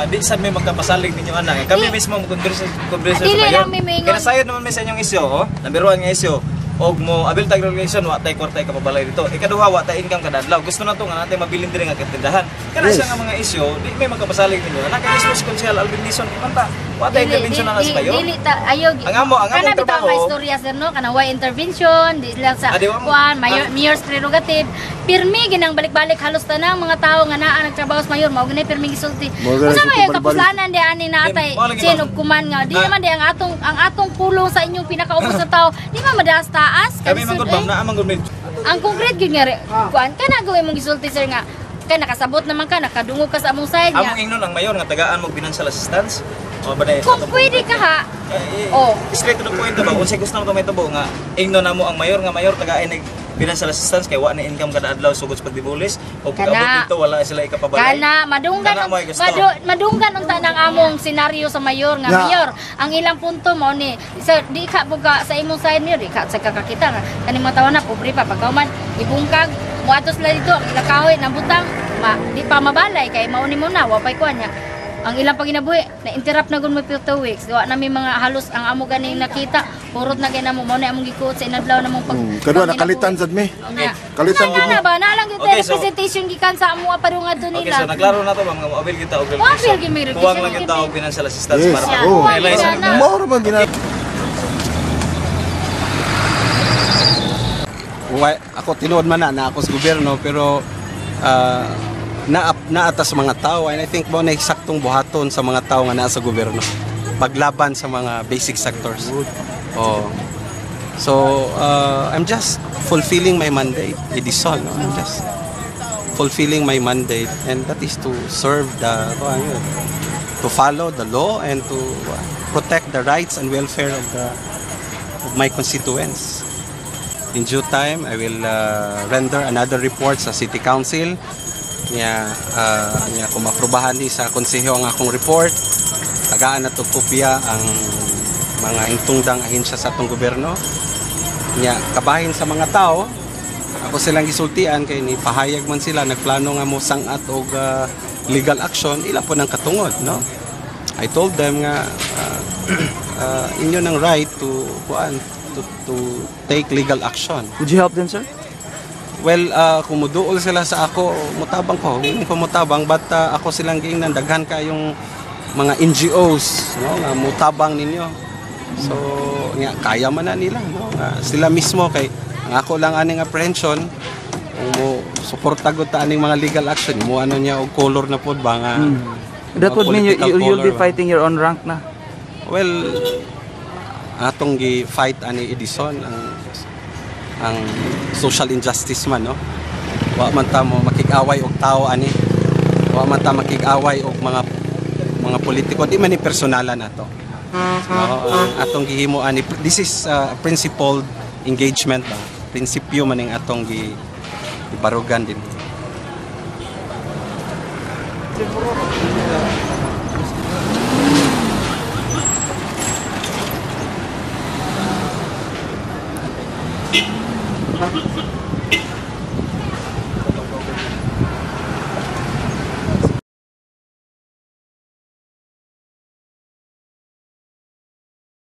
di sad may magkapasalig ninyo ana. Kami mismo mag-converse sa mayor. Kaya sayod naman may sa inyong isyu, oh. Number 1 nga isyu. Og mo abil tag regulation wa tay kwartay ka pabalay dito. Ikaduha wa tay income kada adlaw. Gusto na to nga natin mabilin diri nga tindahan. Kana siya nga mga isyu, di may magkapasalig ninyo. Ana kay mismo Konsehal Alvin Dizon imanta. Wa tay intervention na sa mayor. Dili ta ayo. Ang amo trabaho. Kana istorya sir no, kana wa intervention, di lang sa kuan mayor's prerogative. Pirmi ginang balik-balik halos tanang mga tao nga naa nagtrabaho sa mayor mao gani pirmi gisulti. Unsa may kapuslanan di ani natay sin ug kuman nga di naman di ang atong pulong sa inyong pinakaubos na tao. Di man madaas taas. Kami manggod bam naa manggod med. Ang concrete gyud nga kuan kana gawin mong gisulti sir nga kay nakasabot naman ka nakadungog ka sa among side niya. Among ingnon ang mayor nga tagaan mo financial assistance. O ba dai? Kung pwede ka ha. Straight to the point ba? Unsay gusto namo may tubo nga ingnon namo ang mayor nga mayor tagaan nag financial assistance kay wa na income kada adlaw sugod sa pagdibulis o pag-abot dito wala sila ikapabalay. Kana madunggan unta nang among senaryo sa mayor nga mayor ang ilang punto mo ni di ka buga sa imong side niyo di ka sa kakakita nga kani mga tawo na pobre pa pagkauman ibungkag muadtos la dito ang ilang kahoy nang butang di pa mabalay kay mauni mo na wa pay kuan niya. Ang ilang paginabuhi na-interrupt na gud mo 2 weeks. Wa na may mga halos ang amo ganing nakita. Purot na gina mo na among gikuot sa inadlaw namong pag kadua nakalitan sad me. Kalitan gid na ba na lang gyud representation gikan sa amo aparungan do nila. Okay, so naglaro na to mga mobil kita og kuwang lang kita og financial assistance para ma-realize. Mao man gina. Ako tinuod man na ako sa gobyerno pero naatas mga tao and I think mo na eksaktong buhaton sa mga tao nga naa sa gobyerno paglaban sa mga basic sectors. So I'm just fulfilling my mandate. Edison, no? I'm just fulfilling my mandate and that is to serve to follow the law and to protect the rights and welfare of my constituents. In due time, I will render another report sa City Council. Kung maprobahan ni sa konseho ang akong report, tagaan na to kopya ang mga intungdang ahensya sa atong gobyerno. Kabahin sa mga tao, ako silang gisultian kay ni pahayag man sila nagplano nga mo sangat og legal action ila po nang katungod, no? I told them nga inyo nang right to take legal action. Would you help them, sir? Well, kung muduol sila sa ako, mutabang ko, hindi ko mutabang, but ako silang giingnan, daghan kayong mga NGOs, no, nga mutabang ninyo. So, kaya man na nila, no, sila mismo, kay ang ako lang aning apprehension, kung mo suporta ko ta aning mga legal action, mo ano niya, og color na po ba nga. That would mean you'll be fighting your own rank na? Well, atong gi-fight ani Edison, ang social injustice man, no? Wa man ta mo makig-away og tao ani. Wa man ta makig-away og mga politiko, di man ni personalan ato. No, atong gihimo ani this is principled engagement ba. Prinsipyo man ning atong gibarugan din.